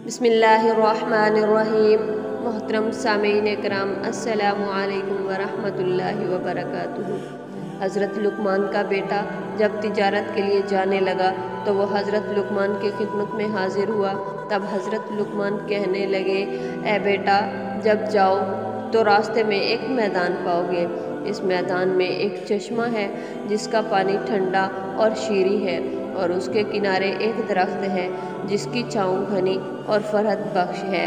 बिस्मिल्लाहिर्रहमानिर्रहीम। मोहतरम सामीन कराम, अस्सलामु अलैकुम वरहमतुल्लाहि वबरकातुहू। हज़रत लुक़मान का बेटा जब तिजारत के लिए जाने लगा तो वो हज़रत लुक़मान की खिदमत में हाजिर हुआ। तब हज़रत लुक़मान कहने लगे, ए बेटा, जब जाओ तो रास्ते में एक मैदान पाओगे। इस मैदान में एक चश्मा है जिसका पानी ठंडा और शीरी है, और उसके किनारे एक दरख्त है जिसकी छाँव घनी और फरहत बख्श है।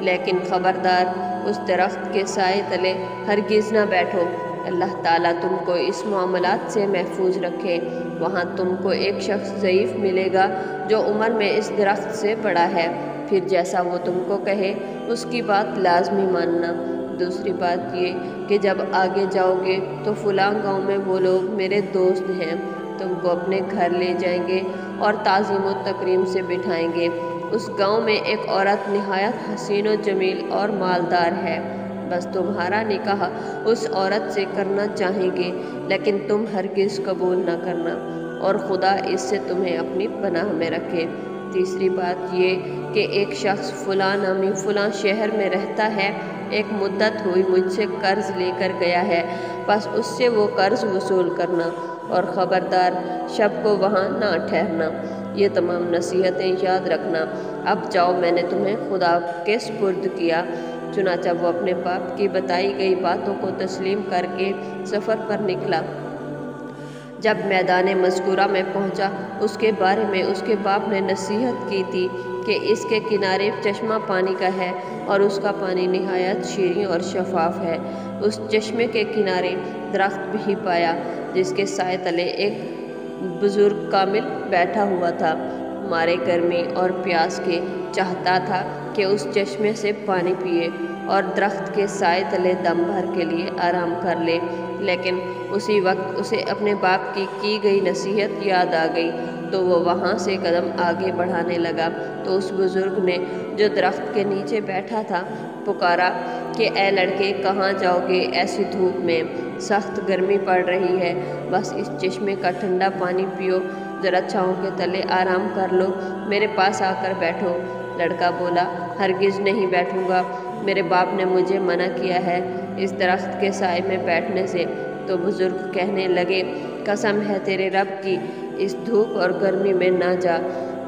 लेकिन ख़बरदार, उस दरख्त के साए तले हरगिज़ ना बैठो। अल्लाह ताला तुमको इस मामलात से महफूज रखे। वहाँ तुमको एक शख्स ज़ईफ़ मिलेगा जो उम्र में इस दरख्त से बड़ा है। फिर जैसा वो तुमको कहे उसकी बात लाजमी मानना। दूसरी बात ये कि जब आगे जाओगे तो फ़लाँ गाँव में वो लोग मेरे दोस्त हैं, तुमको अपने घर ले जाएंगे और ताज़ीम व तकरीम से बिठाएंगे। उस गांव में एक औरत निहायत हसीन व जमील और मालदार है। बस तुम्हारा निकाह उस औरत से करना चाहेंगे, लेकिन तुम हरगिज़ कबूल न करना, और खुदा इससे तुम्हें अपनी पनाह में रखे। तीसरी बात ये कि एक शख्स फ़लाँ नामी फ़लाँ शहर में रहता है, एक मुद्दत हुई मुझसे कर्ज़ लेकर गया है, बस उससे वो कर्ज़ वसूल करना, और ख़बरदार शब को वहाँ ना ठहरना। ये तमाम नसीहतें याद रखना। अब जाओ, मैंने तुम्हें खुदा के सुपुर्द किया। चुनाचा वो अपने बाप की बताई गई बातों को तस्लीम करके सफ़र पर निकला। जब मैदान मज़कूरा में पहुंचा, उसके बारे में उसके बाप ने नसीहत की थी कि इसके किनारे चश्मा पानी का है और उसका पानी निहायत शीरीं और शफाफ है। उस चश्मे के किनारे दरख्त भी पाया जिसके साए तले एक बुज़ुर्ग कामिल बैठा हुआ था। मारे गर्मी और प्यास के चाहता था कि उस चश्मे से पानी पिए और दरख्त के साए तले दम भर के लिए आराम कर ले। लेकिन उसी वक्त उसे अपने बाप की गई नसीहत याद आ गई, तो वो वहाँ से कदम आगे बढ़ाने लगा तो उस बुज़ुर्ग ने, जो दरख्त के नीचे बैठा था, पुकारा कि ए लड़के, कहाँ जाओगे ऐसी धूप में? सख्त गर्मी पड़ रही है, बस इस चश्मे का ठंडा पानी पियो, ज़रा छाँव के तले आराम कर लो, मेरे पास आकर बैठो। लड़का बोला, हरगिज़ नहीं बैठूँगा, मेरे बाप ने मुझे मना किया है इस दरख्त के साए में बैठने से। तो बुज़ुर्ग कहने लगे, कसम है तेरे रब की, इस धूप और गर्मी में ना जा,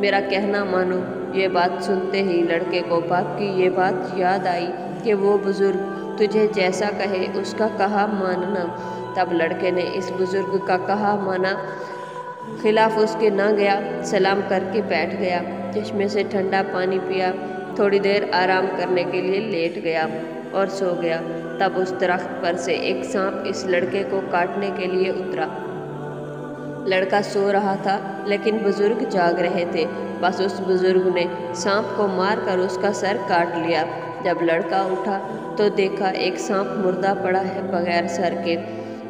मेरा कहना मानो। ये बात सुनते ही लड़के को बाप की ये बात याद आई कि वो बुज़ुर्ग तुझे जैसा कहे उसका कहा मानना। तब लड़के ने इस बुज़ुर्ग का कहा माना, खिलाफ उसके ना गया, सलाम करके बैठ गया, चश्मे से ठंडा पानी पिया, थोड़ी देर आराम करने के लिए लेट गया और सो गया। तब उस दरख्त पर से एक सांप इस लड़के को काटने के लिए उतरा। लड़का सो रहा था लेकिन बुज़ुर्ग जाग रहे थे। बस उस बुज़ुर्ग ने सांप को मार कर उसका सर काट लिया। जब लड़का उठा तो देखा एक सांप मुर्दा पड़ा है बगैर सर के।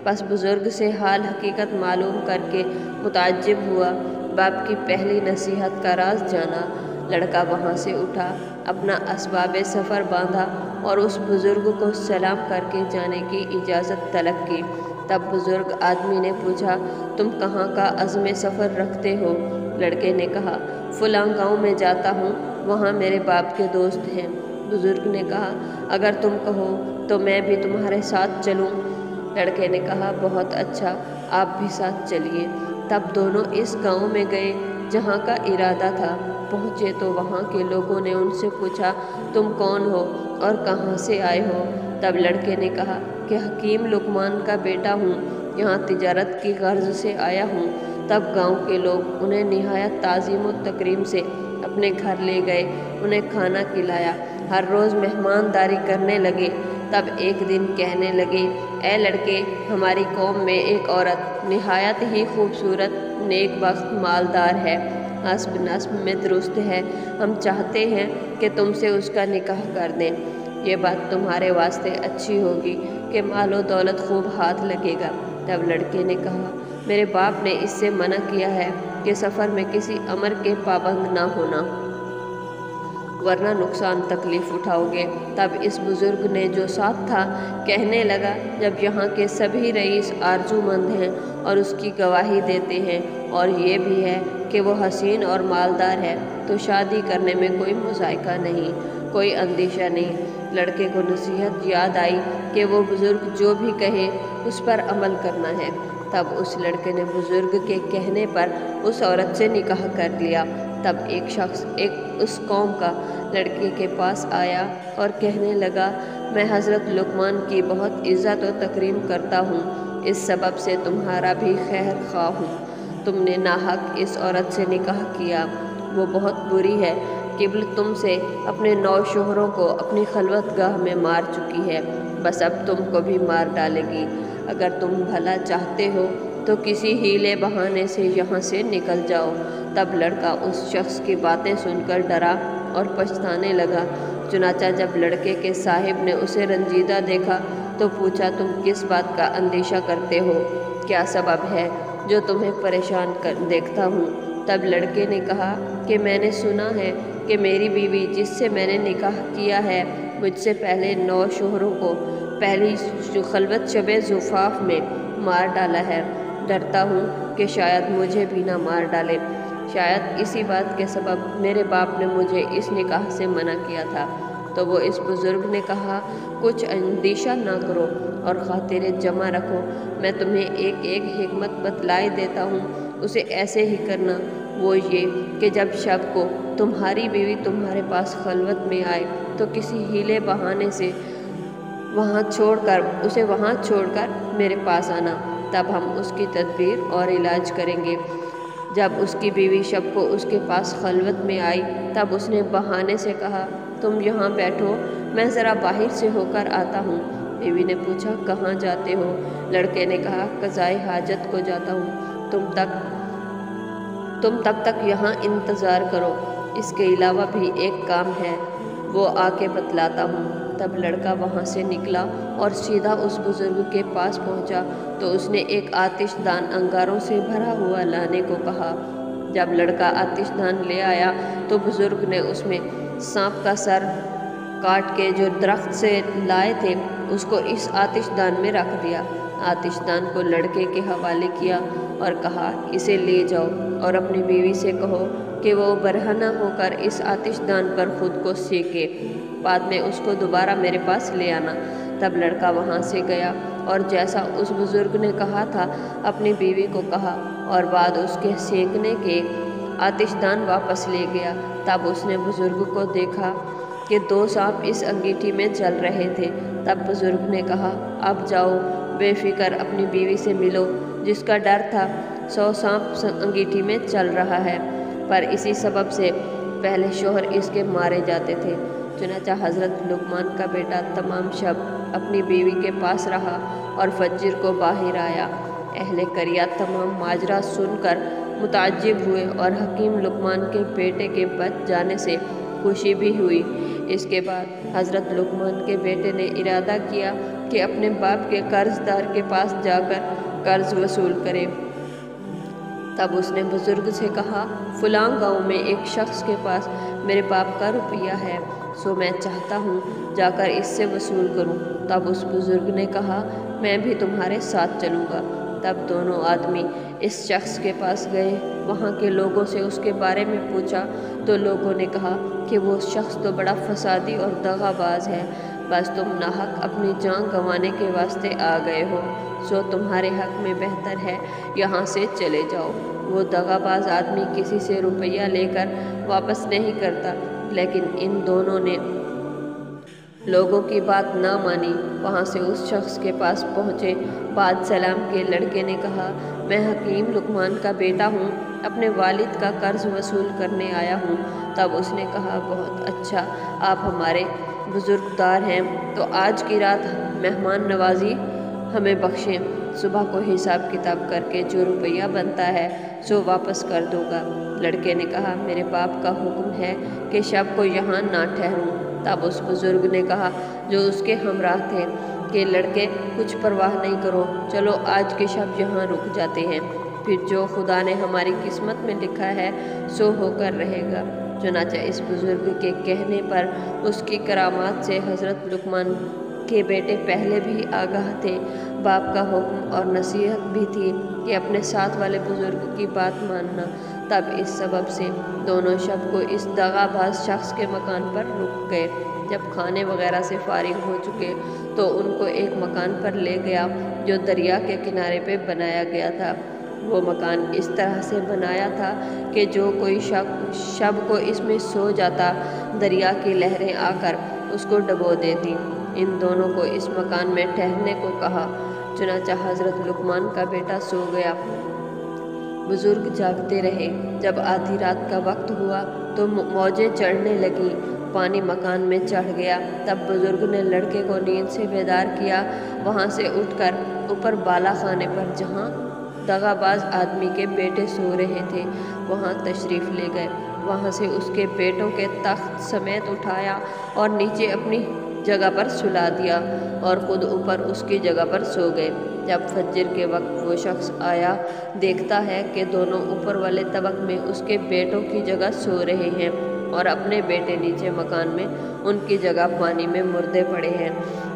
बस बुज़ुर्ग से हाल हकीकत मालूम करके मुताज्जिब हुआ, बाप की पहली नसीहत का राज जाना। लड़का वहाँ से उठा, अपना असबाब सफ़र बांधा और उस बुज़ुर्ग को सलाम करके जाने की इजाज़त तलब की। तब बुज़ुर्ग आदमी ने पूछा, तुम कहाँ का अज़्म सफ़र रखते हो? लड़के ने कहा, फ़लाँ गाँव में जाता हूँ, वहाँ मेरे बाप के दोस्त हैं। बुज़ुर्ग ने कहा, अगर तुम कहो तो मैं भी तुम्हारे साथ चलूँ? लड़के ने कहा, बहुत अच्छा, आप भी साथ चलिए। तब दोनों इस गांव में गए जहां का इरादा था। पहुँचे तो वहां के लोगों ने उनसे पूछा, तुम कौन हो और कहां से आए हो? तब लड़के ने कहा कि हकीम लुक़मान का बेटा हूँ, यहाँ तिजारत की गर्ज से आया हूँ। तब गांव के लोग उन्हें निहायत ताज़ीम व तकरीम से अपने घर ले गए, उन्हें खाना खिलाया, हर रोज़ मेहमानदारी करने लगे। तब एक दिन कहने लगे, ए लड़के, हमारी कौम में एक औरत निहायत ही खूबसूरत, नेकबख्त, मालदार है, हस्ब नस्ब में दुरुस्त है, हम चाहते हैं कि तुमसे उसका निकाह कर दें। ये बात तुम्हारे वास्ते अच्छी होगी कि मालो दौलत खूब हाथ लगेगा। तब लड़के ने कहा, मेरे बाप ने इससे मना किया है कि सफ़र में किसी अमर के पाबंद ना होना, वरना नुकसान तकलीफ़ उठाओगे। तब इस बुज़ुर्ग ने जो साथ था कहने लगा, जब यहाँ के सभी रईस आरजूमंद हैं और उसकी गवाही देते हैं और ये भी है कि वो हसीन और मालदार है, तो शादी करने में कोई मुज़ायका नहीं, कोई अंदेशा नहीं। लड़के को नसीहत याद आई कि वो बुज़ुर्ग जो भी कहे उस पर अमल करना है। तब उस लड़के ने बुज़ुर्ग के कहने पर उस औरत से निकाह कर लिया। तब एक शख्स उस कौम का लड़के के पास आया और कहने लगा, मैं हज़रत लुक़मान की बहुत इज़्ज़त और तकरीम करता हूँ, इस सबब से तुम्हारा भी खैर ख्वाह हूँ। तुमने नाहक इस औरत से निकाह किया, वो बहुत बुरी है, केवल तुमसे अपने 9 शोहरों को अपनी खलवतगाह में मार चुकी है, बस अब तुमको भी मार डालेगी। अगर तुम भला चाहते हो तो किसी हीले बहाने से यहाँ से निकल जाओ। तब लड़का उस शख्स की बातें सुनकर डरा और पछताने लगा। चुनाचा जब लड़के के साहिब ने उसे रंजीदा देखा तो पूछा, तुम किस बात का अंदेशा करते हो? क्या सबब है जो तुम्हें परेशान देखता हूँ? तब लड़के ने कहा कि मैंने सुना है कि मेरी बीवी जिससे मैंने निकाह किया है मुझसे पहले 9 शोहरों को पहली खलवत शबे ज़ुफ़ाफ़ में मार डाला है। डरता हूँ कि शायद मुझे भी ना मार डाले। शायद इसी बात के सबब मेरे बाप ने मुझे इस निकाह से मना किया था। तो वो इस बुज़ुर्ग ने कहा, कुछ अंदेशा ना करो और खातिरें जमा रखो, मैं तुम्हें एक एक हिकमत बतलाए देता हूँ, उसे ऐसे ही करना। वो ये कि जब शब को तुम्हारी बीवी तुम्हारे पास खलवत में आए तो किसी हीले बहाने से उसे वहाँ छोड़कर मेरे पास आना, तब हम उसकी तदबीर और इलाज करेंगे। जब उसकी बीवी शब को उसके पास खलवत में आई तब उसने बहाने से कहा, तुम यहाँ बैठो, मैं ज़रा बाहर से होकर आता हूँ। बीवी ने पूछा, कहाँ जाते हो? लड़के ने कहा, क़ज़ाए हाजत को जाता हूँ, तुम तब तक यहाँ इंतज़ार करो, इसके अलावा भी एक काम है, वो आके बतलाता हूँ। तब लड़का वहाँ से निकला और सीधा उस बुज़ुर्ग के पास पहुँचा तो उसने एक आतिशदान अंगारों से भरा हुआ लाने को कहा। जब लड़का आतिशदान ले आया तो बुज़ुर्ग ने उसमें सांप का सर काट के जो दरख्त से लाए थे उसको इस आतिशदान में रख दिया। आतिशदान को लड़के के हवाले किया और कहा, इसे ले जाओ और अपनी बीवी से कहो कि वो बरहना होकर इस आतिशदान पर ख़ुद को सेके, बाद में उसको दोबारा मेरे पास ले आना। तब लड़का वहाँ से गया और जैसा उस बुज़ुर्ग ने कहा था अपनी बीवी को कहा और बाद उसके सेकने के आतिशदान वापस ले गया। तब उसने बुज़ुर्ग को देखा कि 2 सांप इस अंगीठी में चल रहे थे। तब बुज़ुर्ग ने कहा, अब जाओ बेफ़िक्र अपनी बीवी से मिलो, जिसका डर था 100 सांप अंगीठी में चल रहा है, पर इसी सबब से पहले शोहर इसके मारे जाते थे। चुनाचा हज़रत लुक़मान का बेटा तमाम शब अपनी बीवी के पास रहा और फज्र को बाहर आया। अहले करिया तमाम माजरा सुनकर मुताज्जिब हुए और हकीम लुक़मान के बेटे के बच जाने से खुशी भी हुई। इसके बाद हज़रत लुक़मान के बेटे ने इरादा किया कि अपने बाप के कर्जदार के पास जाकर कर्ज वसूल करे। तब उसने बुज़ुर्ग से कहा, फ़लाँ गाँव में एक शख्स के पास मेरे बाप का रुपया है, सो मैं चाहता हूँ जाकर इससे वसूल करूँ। तब उस बुज़ुर्ग ने कहा, मैं भी तुम्हारे साथ चलूँगा। तब दोनों आदमी इस शख्स के पास गए। वहाँ के लोगों से उसके बारे में पूछा तो लोगों ने कहा कि वो शख्स तो बड़ा फसादी और दगाबाज है, बस तुम नाहक अपनी जान गंवाने के वास्ते आ गए हो, सो तुम्हारे हक़ में बेहतर है यहाँ से चले जाओ। वो दगाबाज आदमी किसी से रुपया लेकर वापस नहीं करता, लेकिन इन दोनों ने लोगों की बात ना मानी। वहाँ से उस शख्स के पास पहुँचे। बाद सलाम के लड़के ने कहा, मैं हकीम लुक़मान का बेटा हूँ, अपने वालिद का कर्ज वसूल करने आया हूँ। तब उसने कहा, बहुत अच्छा, आप हमारे बुज़ुर्गदार हैं, तो आज की रात मेहमान नवाजी हमें बख्शें, सुबह को हिसाब किताब करके जो रुपया बनता है सो वापस कर दूँगा। लड़के ने कहा, मेरे बाप का हुक्म है कि शब को यहाँ ना ठहरूं। तब उस बुज़ुर्ग ने कहा जो उसके हमराह थे कि लड़के कुछ परवाह नहीं करो, चलो आज के शब यहाँ रुक जाते हैं, फिर जो खुदा ने हमारी किस्मत में लिखा है सो होकर रहेगा। चुनांचे इस बुज़ुर्ग के कहने पर उसकी करामात से हज़रत लुक़मान के बेटे पहले भी आगाह थे। बाप का हुक्म और नसीहत भी थी कि अपने साथ वाले बुज़ुर्ग की बात मानना। تب اس سبب سے دونوں شب کو اس دغاباز شخص کے مکان پر رک گئے۔ جب کھانے وغیرہ سے فارغ ہو چکے تو ان کو ایک مکان پر لے گیا جو دریا کے کنارے پہ بنایا گیا تھا۔ وہ مکان اس طرح سے بنایا تھا کہ جو کوئی شب کو اس میں سو جاتا دریا کی لہریں آ کر اس کو ڈبو دیتی۔ ان دونوں کو اس مکان میں ٹھہرنے کو کہا۔ چنانچہ حضرت لقمان کا بیٹا سو گیا، بزرگ جاگتے رہے۔ جب آدھی رات کا وقت ہوا تو موجیں چڑھنے لگیں، پانی مکان میں چڑھ گیا۔ تب بزرگ نے لڑکے کو نیند سے بیدار کیا، وہاں سے اٹھ کر اوپر بالا خانے پر جہاں دغاباز آدمی کے بیٹے سو رہے تھے وہاں تشریف لے گئے۔ وہاں سے اس کے بیٹوں کے تخت سمیت اٹھایا اور نیچے اپنی جگہ پر سلا دیا اور خود اوپر اس کی جگہ پر سو گئے۔ جب فجر کے وقت وہ شخص آیا، دیکھتا ہے کہ دونوں اوپر والے طبق میں اس کے بیٹوں کی جگہ سو رہے ہیں اور اپنے بیٹے نیچے مکان میں ان کی جگہ پانی میں مردے پڑے ہیں۔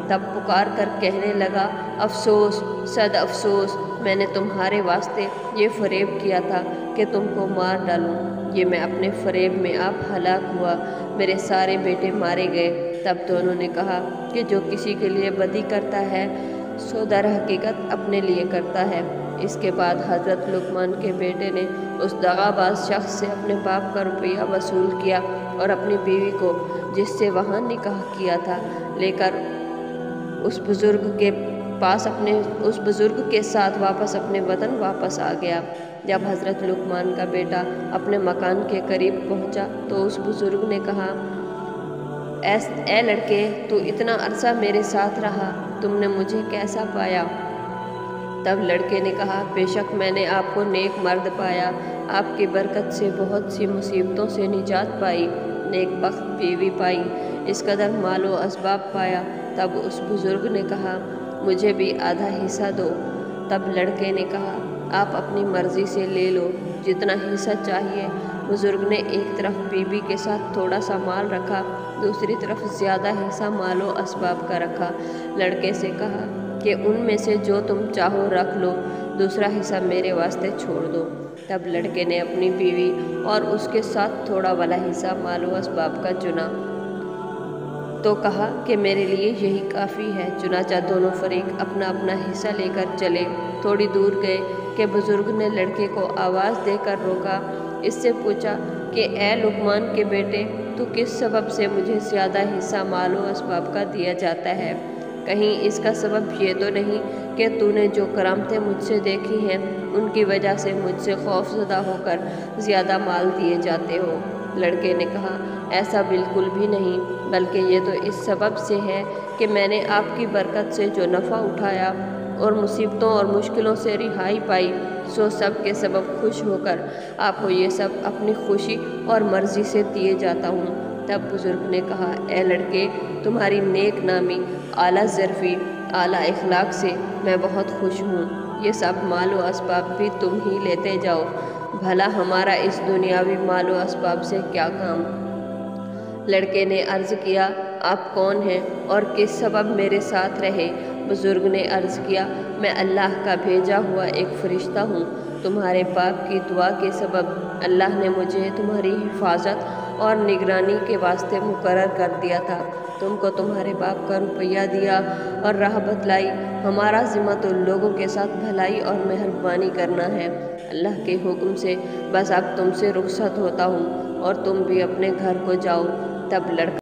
تب پکار کر کہنے لگا، افسوس، صد افسوس، میں نے تمہارے واسطے یہ فریب کیا تھا کہ تم کو مار ڈالوں، یہ میں اپنے فریب میں آپ ہلاک ہوا، میرے سارے بیٹے مارے گئے۔ تب دونوں نے کہا کہ جو کسی کے لیے بدی کرتا ہے سو در حقیقت اپنے لیے کرتا ہے۔ اس کے بعد حضرت لقمان کے بیٹے نے اس دغاباز شخص سے اپنے باپ کا روپیہ وصول کیا اور اپنی بیوی کو جس سے وہاں نکاح کیا تھا لے کر اس بزرگ کے ساتھ واپس اپنے وطن واپس آ گیا۔ جب حضرت لقمان کا بیٹا اپنے مکان کے قریب پہنچا تو اس بزرگ نے کہا، اے لڑکے، تو اتنا عرصہ میرے ساتھ رہا، تم نے مجھے کیسا پایا؟ تب لڑکے نے کہا، بے شک میں نے آپ کو نیک مرد پایا، آپ کی برکت سے بہت سی مصیبتوں سے نجات پائی، نیک بخت بیوی پائی، اس قدر مال و اسباب پایا۔ تب اس بزرگ نے کہا، مجھے بھی آدھا حصہ دو۔ تب لڑکے نے کہا، آپ اپنی مرضی سے لے لو، جتنا حصہ چاہیے۔ بزرگ نے ایک طرف بیوی کے ساتھ تھوڑا سا مال رکھا، دوسری طرف زیادہ حصہ مال و اسباب کا رکھا۔ لڑکے سے کہا کہ ان میں سے جو تم چاہو رکھ لو، دوسرا حصہ میرے واسطے چھوڑ دو۔ تب لڑکے نے اپنی بیوی اور اس کے ساتھ تھوڑا والا حصہ مال و اسباب کا چنا تو کہا کہ میرے لیے یہی کافی ہے۔ چنانچہ دونوں فریق اپنا اپنا حصہ لے کر چلے۔ تھوڑی دور گئے کہ بزرگ نے لڑکے کو آواز دے کر روکا، اس سے پوچھا کہ اے لقمان کے بیٹے، تو کس سبب سے مجھے زیادہ حصہ مال و اسباب کا دیا جاتا ہے؟ کہیں اس کا سبب یہ تو نہیں کہ تو نے جو کرامتیں مجھ سے دیکھی ہیں ان کی وجہ سے مجھ سے خوف زدہ ہو کر زیادہ مال دیے جاتے ہو؟ لڑکے نے کہا، ایسا بالکل بھی نہیں، بلکہ یہ تو اس سبب سے ہے کہ میں نے آپ کی برکت سے جو نفع اٹھایا اور مصیبتوں اور مشکلوں سے رہائی پائی، سو سب کے سبب خوش ہو کر آپ کو یہ سب اپنی خوشی اور مرضی سے دیے جاتا ہوں۔ تب بزرگ نے کہا، اے لڑکے، تمہاری نیک نامی، اعلیٰ ظرفی، اعلیٰ اخلاق سے میں بہت خوش ہوں۔ یہ سب مال و اسباب بھی تم ہی لیتے جاؤ، بھلا ہمارا اس دنیاوی مال و اسباب سے کیا کام؟ لڑکے نے عرض کیا، آپ کون ہیں اور کس سبب میرے ساتھ رہے؟ بزرگ نے عرض کیا، میں اللہ کا بھیجا ہوا ایک فرشتہ ہوں، تمہارے باپ کی دعا کے سبب اللہ نے مجھے تمہاری حفاظت اور نگرانی کے واسطے مقرر کر دیا تھا۔ تم کو تمہارے باپ کا روپیہ دیا اور راہ بتلائی، ہمارا ذمہ تو لوگوں کے ساتھ بھلائی اور مہربانی کرنا ہے۔ اللہ کے حکم سے بس اب تم سے رخصت ہوتا ہوں اور تم بھی اپنے گھر کو جاؤ۔ تب لڑکا